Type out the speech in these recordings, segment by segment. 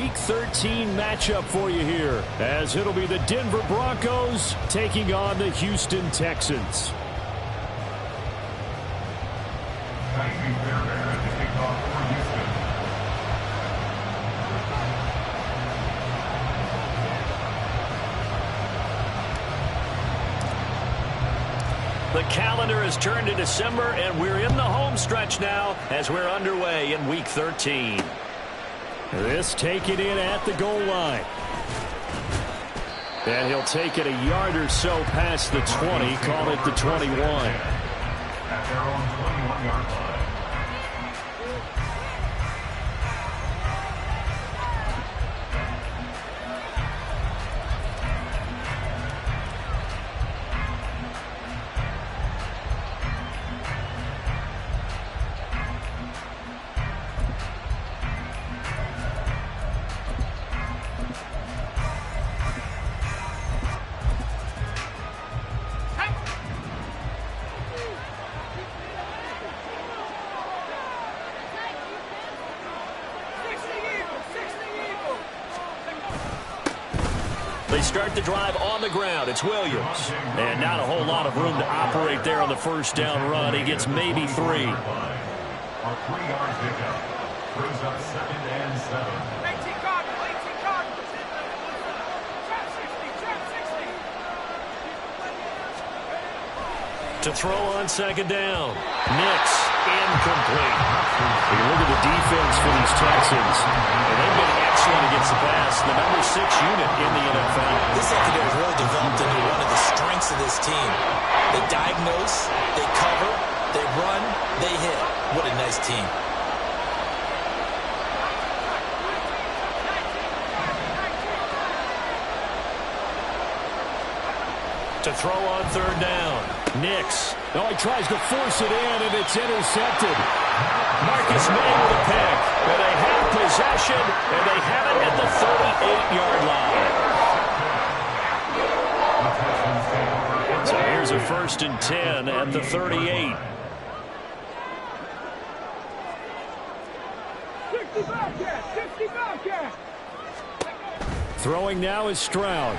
Week 13 matchup for you here, as it'll be the Denver Broncos taking on the Houston Texans. The calendar has turned to December, and we're in the home stretch now as we're underway in Week 13. This taken in at the goal line. And he'll take it a yard or so past the 20, call it the 21. At their own 21-yard line. They start the drive on the ground. It's Williams. And not a whole lot of room to operate there on the first down run. He gets maybe 3. A 3-yard pickup. Brings up 2nd and 7. To throw on 2nd down. Nix, incomplete. You look at the defense for these Texans, and they've been excellent against the pass. The number 6 unit in the NFL. This secondary has really developed into one of the strengths of this team. They diagnose, they cover, they run, they hit. What a nice team. To throw on 3rd down. Nix. Oh, he tries to force it in, and it's intercepted. Marcus May with a pick. And they have possession, and they have it at the 38-yard line. So here's a 1st and 10 at the 38. 60 back. Throwing now is Stroud.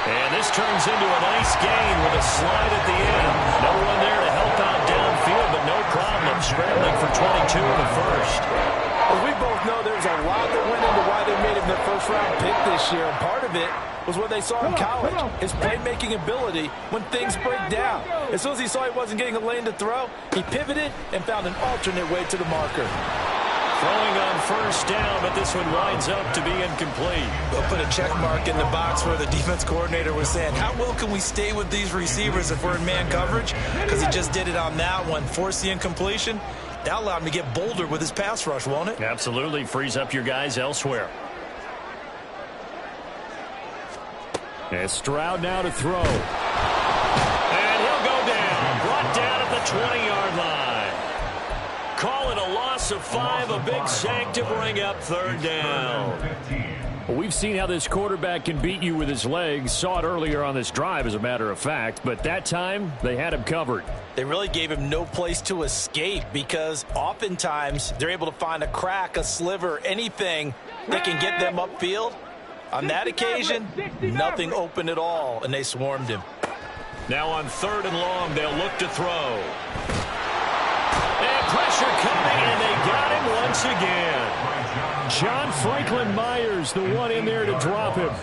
And this turns into a nice gain with a slide at the end. No one there to help out downfield, but no problem scrambling for 22 in the first. Well, we both know there's a lot that went into why they made him their first-round pick this year. And part of it was what they saw in college, his playmaking ability when things break down. As soon as he saw he wasn't getting a lane to throw, he pivoted and found an alternate way to the marker. Throwing on 1st down, but this one winds up to be incomplete. They'll put a check mark in the box where the defense coordinator was saying, how well can we stay with these receivers if we're in man coverage? Because he just did it on that one, forced the incompletion. That allowed him to get bolder with his pass rush, won't it? Absolutely. Frees up your guys elsewhere. And Stroud now to throw. And he'll go down. Brought down at the 20-yard line. Call it a loss of 5, a big sack to bring up 3rd down. Well, we've seen how this quarterback can beat you with his legs. Saw it earlier on this drive, as a matter of fact. But that time, they had him covered. They really gave him no place to escape because oftentimes they're able to find a crack, a sliver, anything that can get them upfield. On that occasion, nothing open at all, and they swarmed him. Now on 3rd and long, they'll look to throw. And pressure coming, and they got him once again. John Franklin Myers, the one in there to drop him.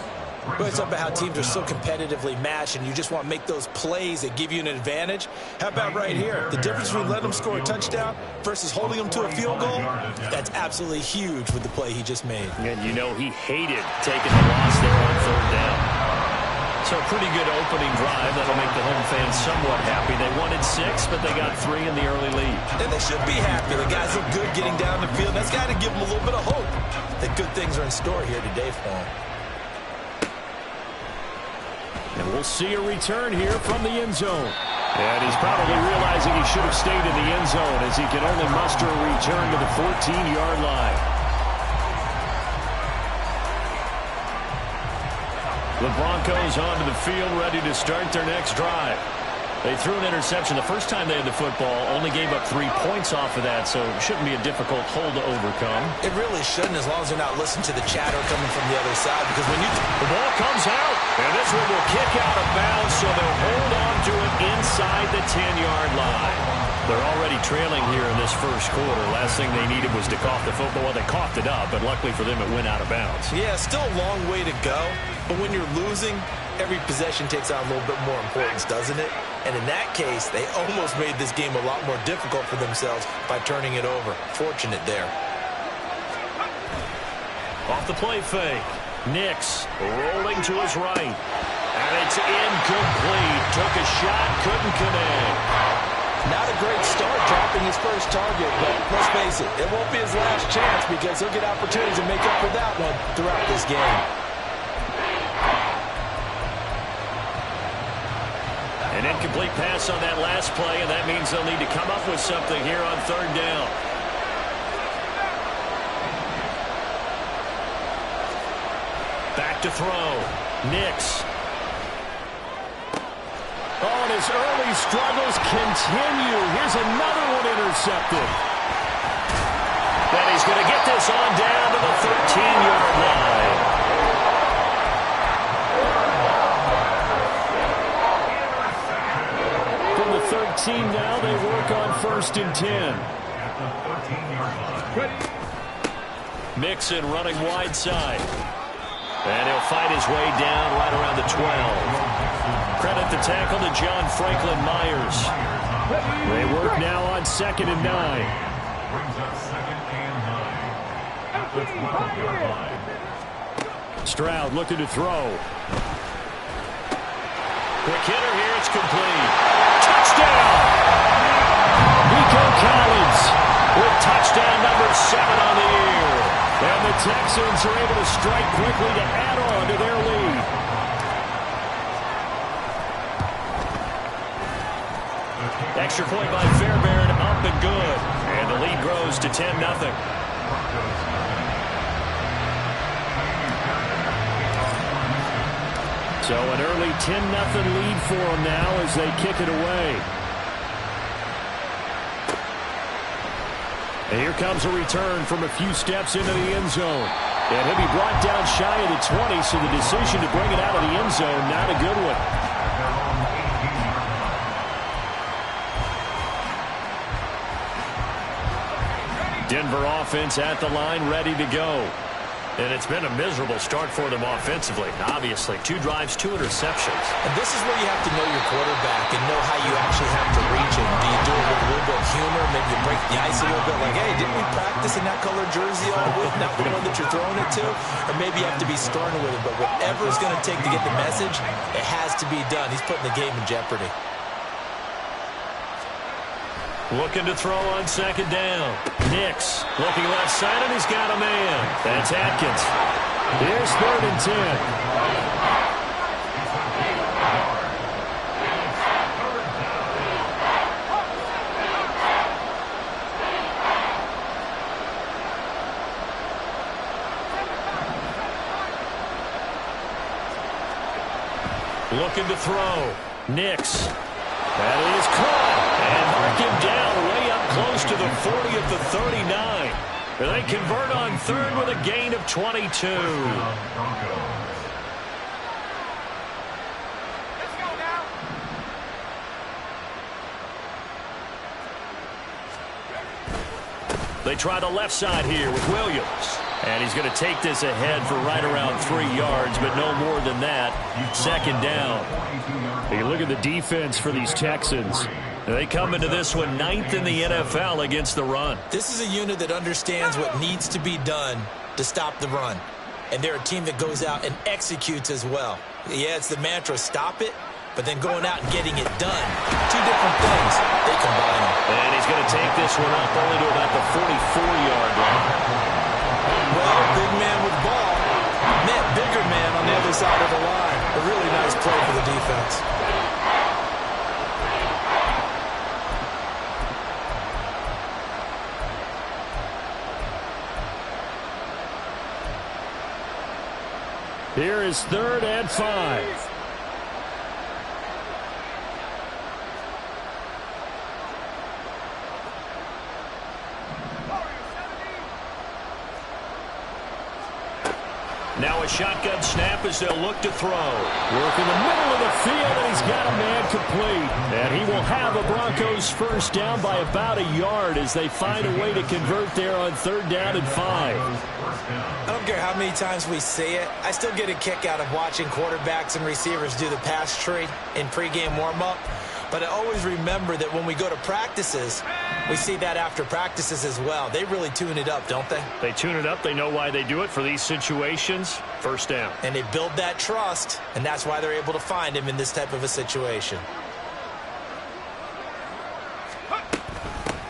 Well, it's about how teams are so competitively matched, and you just want to make those plays that give you an advantage. How about right here? The difference between letting them score a touchdown versus holding them to a field goal, that's absolutely huge with the play he just made. And you know he hated taking the loss there on 3rd down. So a pretty good opening drive. That'll make the home fans somewhat happy. They wanted 6, but they got 3 in the early lead. And they should be happy. The guys look good getting down the field. That's got to give them a little bit of hope that good things are in store here today for them. And we'll see a return here from the end zone. And he's probably realizing he should have stayed in the end zone as he can only muster a return to the 14-yard line. The Broncos onto the field, ready to start their next drive. They threw an interception the first time they had the football, only gave up 3 points off of that, so it shouldn't be a difficult hole to overcome. It really shouldn't, as long as they're not listening to the chatter coming from the other side, because when the ball comes out, and this one will kick out of bounds, so they'll hold on to it inside the 10-yard line. They're already trailing here in this first quarter. Last thing they needed was to cough the football. Well, they coughed it up, but luckily for them, it went out of bounds. Yeah, still a long way to go, but when you're losing, every possession takes on a little bit more importance, doesn't it? And in that case, they almost made this game a lot more difficult for themselves by turning it over. Fortunate there. Off the play fake. Nix rolling to his right. And it's incomplete. Took a shot, couldn't connect. Not a great start dropping his first target, but let's face it, it won't be his last chance because he'll get opportunities to make up for that one throughout this game. An incomplete pass on that last play, and that means they'll need to come up with something here on third down. Back to throw. Nix. Oh, and his early struggles continue. Here's another one intercepted. And he's going to get this on down to the 13-yard line. From the 13 now, they work on 1st and 10. Mixon running wide side. And he'll fight his way down right around the 12. Credit the tackle to John Franklin Myers. They work now on 2nd and 9. Stroud looking to throw. Quick hitter here, it's complete. Touchdown! Nico Collins with touchdown number 7 on the year. And the Texans are able to strike quickly to add on to their lead. Extra point by Fairbairn, up and good. And the lead grows to 10-0. So an early 10-0 lead for them now as they kick it away. And here comes a return from a few steps into the end zone. And he'll be brought down shy of the 20, so the decision to bring it out of the end zone, not a good one. Denver offense at the line, ready to go. And it's been a miserable start for them offensively. Obviously, 2 drives, 2 interceptions. And this is where you have to know your quarterback and know how you actually have to reach him. Do you do it with a little bit of humor? Maybe you break the ice a little bit like, hey, didn't we practice in that color jersey all week? Not the one that you're throwing it to? Or maybe you have to be stern with it. But whatever it's going to take to get the message, it has to be done. He's putting the game in jeopardy. Looking to throw on 2nd down. Nix looking left side, and he's got a man. That's Atkins. Here's 3rd and 10. Looking to throw. Nix. That is caught. And mark him down way up close to the 40 at the 39. They convert on 3rd with a gain of 22. They try the left side here with Williams. And he's going to take this ahead for right around 3 yards, but no more than that. 2nd down. Hey, look at the defense for these Texans. They come into this one 9th in the NFL against the run. This is a unit that understands what needs to be done to stop the run. And they're a team that goes out and executes as well. Yeah, it's the mantra, stop it, but then going out and getting it done. 2 different things. They combine them. And he's going to take this one up only to about the 44-yard line. Well, big man with ball met bigger man on the other side of the line. A really nice play for the defense. Here is 3rd and 5. Now a shotgun snap as they'll look to throw. Work in the middle of the field, and he's got a man complete. And he will have the Broncos first down by about a yard as they find a way to convert there on 3rd down and 5. I don't care how many times we say it, I still get a kick out of watching quarterbacks and receivers do the pass tree in pregame warm-up. But I always remember that when we go to practices, we see that after practices as well. They really tune it up, don't they? They tune it up. They know why they do it for these situations. First down. And they build that trust, and that's why they're able to find him in this type of a situation.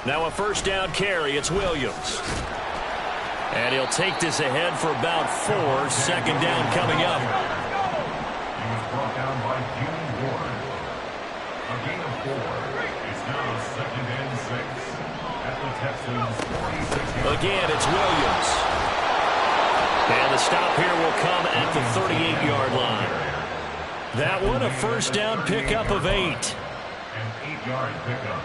Now a first down carry. It's Williams. And he'll take this ahead for about 4. 2nd down coming up. He was brought down by Jimmy Ward. A gain of 4 is now 2nd and 6 at the Texans' 46. Again, it's Williams. And the stop here will come at the 38-yard line. That one, a first down pickup of 8. An 8-yard pickup.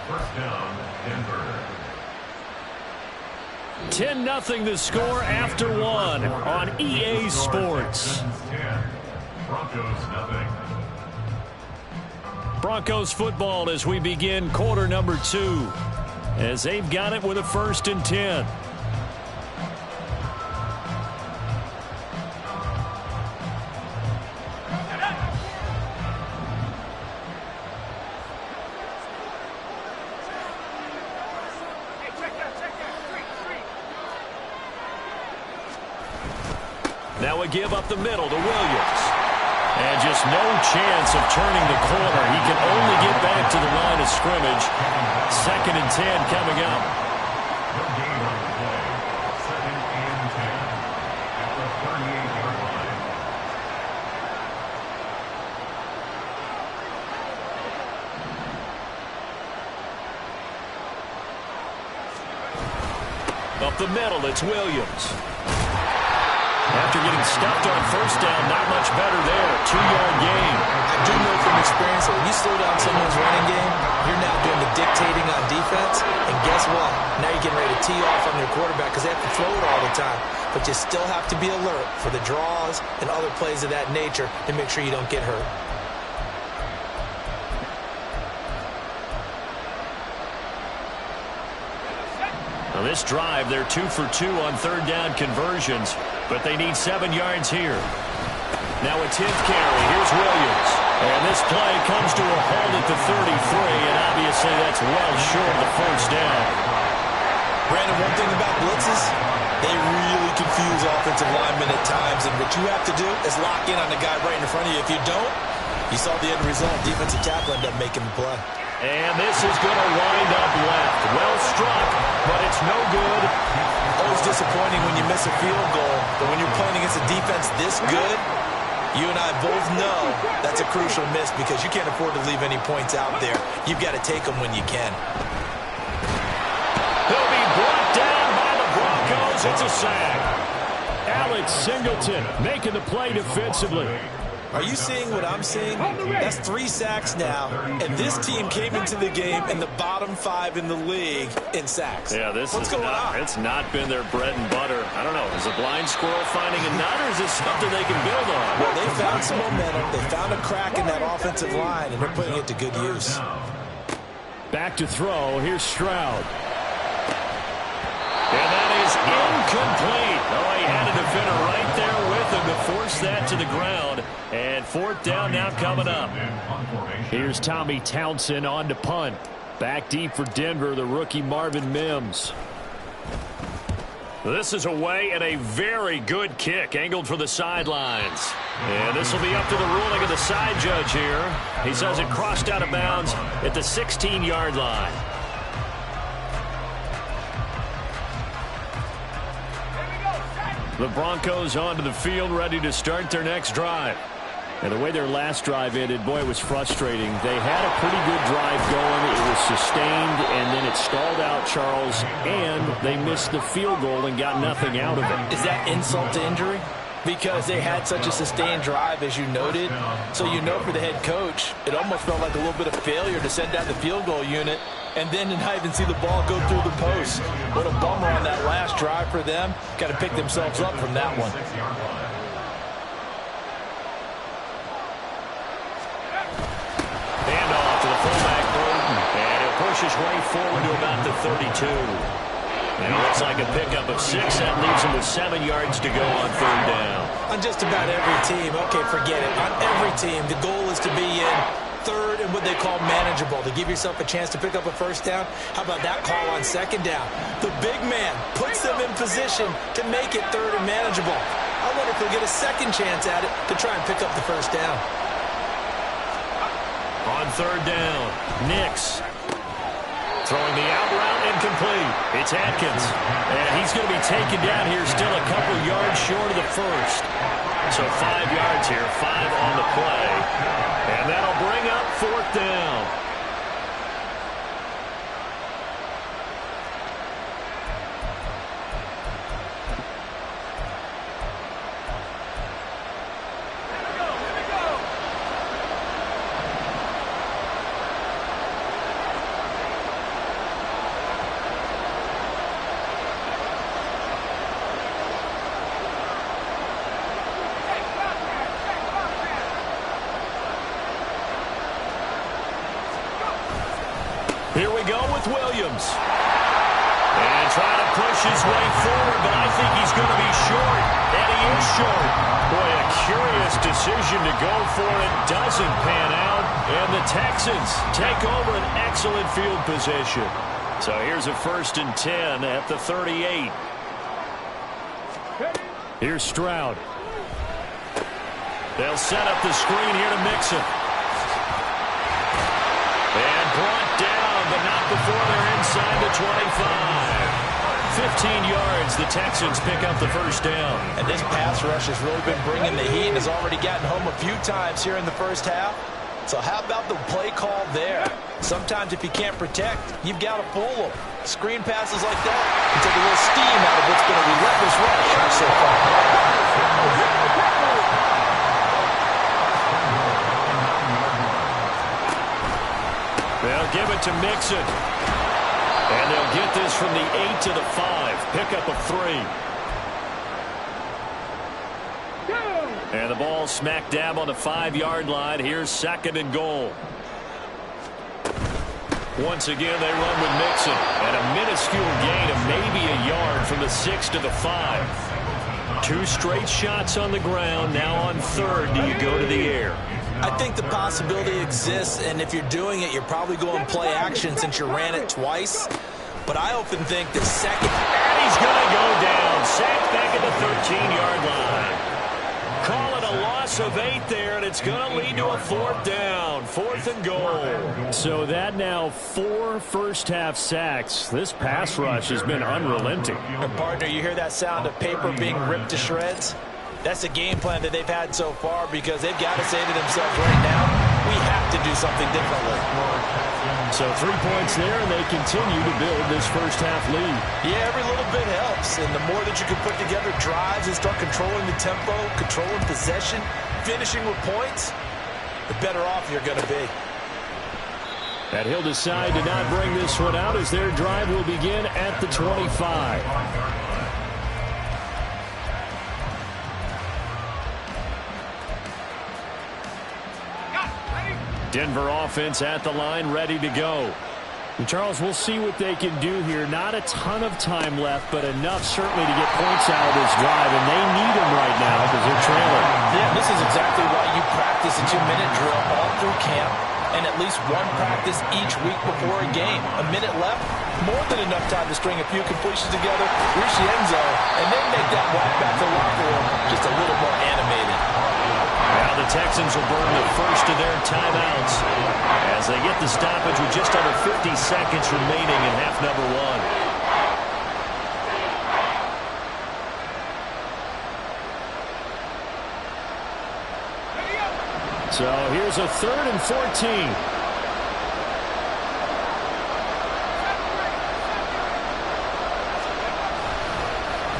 First down, Denver. 10-0 the score after 1 on EA Sports. 10. Broncos nothing. Broncos football as we begin quarter number 2. As they've got it with a 1st and 10. Now a give up the middle to Williams. And just no chance of turning the corner. He can only get back to the line of scrimmage. 2nd and 10 coming up. No gain on the play. 2nd and 10 at the 38-yard line. Up the middle, it's Williams. After getting stuffed on first down, not much better there. 2-yard gain. I do know from experience that when you slow down someone's running game, you're now doing the dictating on defense. And guess what? Now you're getting ready to tee off on your quarterback because they have to throw it all the time. But you still have to be alert for the draws and other plays of that nature to make sure you don't get hurt. Now this drive, they're 2 for 2 on 3rd down conversions, but they need 7 yards here. Now a 10th carry. Here's Williams. And this play comes to a halt at the 33, and obviously that's well short of the first down. Brandon, one thing about blitzes, they really confuse offensive linemen at times, and what you have to do is lock in on the guy right in front of you. If you don't, you saw the end result. Defensive tackle ended up making the play. And this is going to wind up left. Well struck, but it's no good. Always disappointing when you miss a field goal, but when you're playing against a defense this good, you and I both know that's a crucial miss because you can't afford to leave any points out there. You've got to take them when you can. He'll be brought down by the Broncos. It's a sack. Alex Singleton making the play defensively. Are you seeing what I'm seeing? That's 3 sacks now, and this team came into the game in the bottom 5 in the league in sacks. Yeah, What's going on? It's not been their bread and butter. I don't know. Is a blind squirrel finding a nut, or is this something they can build on? Well, they found some momentum. They found a crack in that offensive line, and they're putting it to good use. Back to throw. Here's Stroud. And that is incomplete. Oh, he had a defender right there with him to force that to the ground. And 4th down now coming up. Here's Tommy Townsend on to punt. Back deep for Denver, the rookie Marvin Mims. This is away and a very good kick angled for the sidelines. And this will be up to the ruling of the side judge here. He says it crossed out of bounds at the 16-yard line. The Broncos onto the field, ready to start their next drive. And the way their last drive ended, boy, it was frustrating. They had a pretty good drive going. It was sustained, and then it stalled out, Charles, and they missed the field goal and got nothing out of it. Is that insult to injury? Because they had such a sustained drive, as you noted. So you know for the head coach, it almost felt like a little bit of failure to send out the field goal unit and then to not even see the ball go through the post. What a bummer on that last drive for them. Got to pick themselves up from that one. Handoff to the fullback, Burton, and he'll push his way forward to about the 32. And it looks like a pickup of 6. That leaves him with 7 yards to go on third down. On just about every team, okay, forget it. On every team, the goal is to be in third and what they call manageable, to give yourself a chance to pick up a first down. How about that call on second down? The big man puts them in position to make it third and manageable. I wonder if they'll get a second chance at it to try and pick up the first down. On third down, Nix throwing the out route, incomplete. It's Atkins, and he's going to be taken down here, still a couple yards short of the first. So 5 yards here, 5 on the play, and that'll bring up fourth down. Here we go with Williams. And trying to push his way forward, but I think he's going to be short. And he is short. Boy, a curious decision to go for it. Doesn't pan out. And the Texans take over an excellent field position. So here's a 1st and 10 at the 38. Here's Stroud. They'll set up the screen here to Mixon. And brought down, but not before they're inside the 25. 15 yards, the Texans pick up the first down. And this pass rush has really been bringing the heat and has already gotten home a few times here in the first half. So how about the play call there? Sometimes if you can't protect, you've got to fool them. Screen passes like that can take a little steam out of what's been a relentless rush so far. They'll give it to Mixon. And they'll get this from the 8 to the 5. Pickup of 3. And the ball smack dab on the 5-yard line. Here's 2nd and goal. Once again, they run with Mixon. And a minuscule gain of maybe a yard from the 6 to the 5. 2 straight shots on the ground. Now on third, do you go to the air? I think the possibility exists, and if you're doing it, you're probably going play action since you ran it twice. But I often think the second... And he's going to go down. Sacked back at the 13-yard line. Call it a loss of 8 there, and it's going to lead to a 4th down. 4th and goal. So that now 4 first-half sacks. This pass rush has been unrelenting. And partner, you hear that sound of paper being ripped to shreds? That's the game plan that they've had so far because they've got to say to themselves right now, we have to do something differently. So 3 points there, and they continue to build this first-half lead. Yeah, every little bit helps, and the more that you can put together drives and start controlling the tempo, controlling possession, finishing with points, the better off you're going to be. And he'll decide to not bring this one out as their drive will begin at the 25. Denver offense at the line, ready to go. And Charles, we'll see what they can do here. Not a ton of time left, but enough certainly to get points out of this drive, and they need them right now because they're trailing. Yeah, this is exactly why you practice a 2-minute drill all through camp and at least 1 practice each week before a game. A minute left, more than enough time to string a few completions together, reach the end zone, and then make that walk back to the locker room just a little more animated. Now the Texans will burn the first of their timeouts as they get the stoppage with just under 50 seconds remaining in half number 1. So here's a 3rd and 14.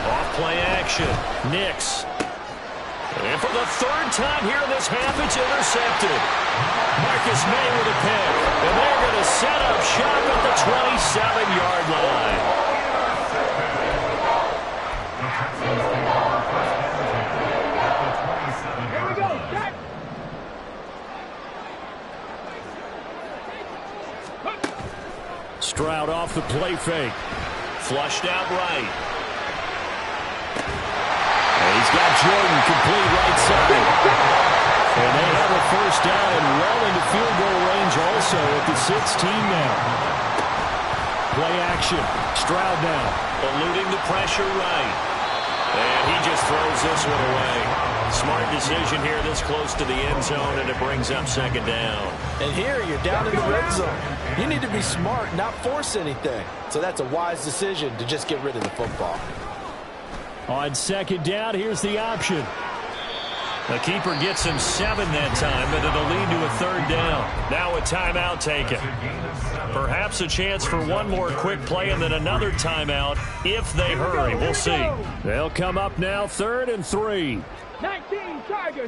Off play action. Nix. And for the third time here in this half, it's intercepted. Marcus May with a pick. And they're going to set up shop at the 27-yard line. Stroud off the play fake. Flushed out right. And he's got Jordan complete right side. And they have a first down and well into field goal range also at the 16 now. Play action. Stroud now. Eluding the pressure right. And he just throws this one away. Smart decision here this close to the end zone, and it brings up second down. And here you're down in the red zone. You need to be smart, not force anything. So that's a wise decision to just get rid of the football. On second down, here's the option. The keeper gets him 7 that time, but it'll lead to a third down. Now a timeout taken. Perhaps a chance for one more quick play and then another timeout if they hurry. We'll see. They'll come up now 3rd and 3. 19 Tiger.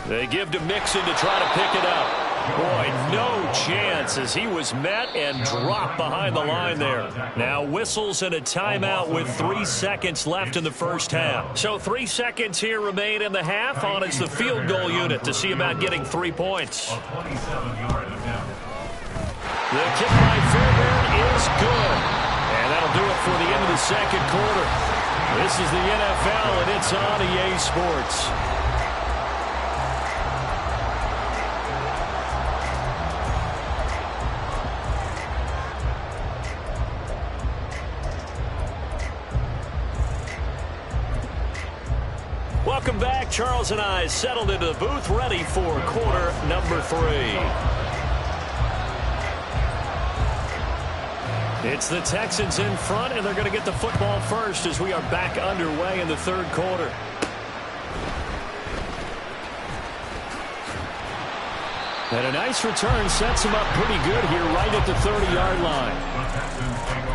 They give to Mixon to try to pick it up. Boy, no chance as he was met and dropped behind the line there. Now whistles and a timeout with 3 seconds left in the first half. So 3 seconds here remain in the half on as the field goal unit to see about getting 3 points. The kick by Fairbairn is good. And that'll do it for the end of the second quarter. This is the NFL and it's on EA Sports. Welcome back. Charles and I settled into the booth, ready for quarter number 3. It's the Texans in front, and they're going to get the football first as we are back underway in the third quarter. And a nice return sets him up pretty good here right at the 30-yard line.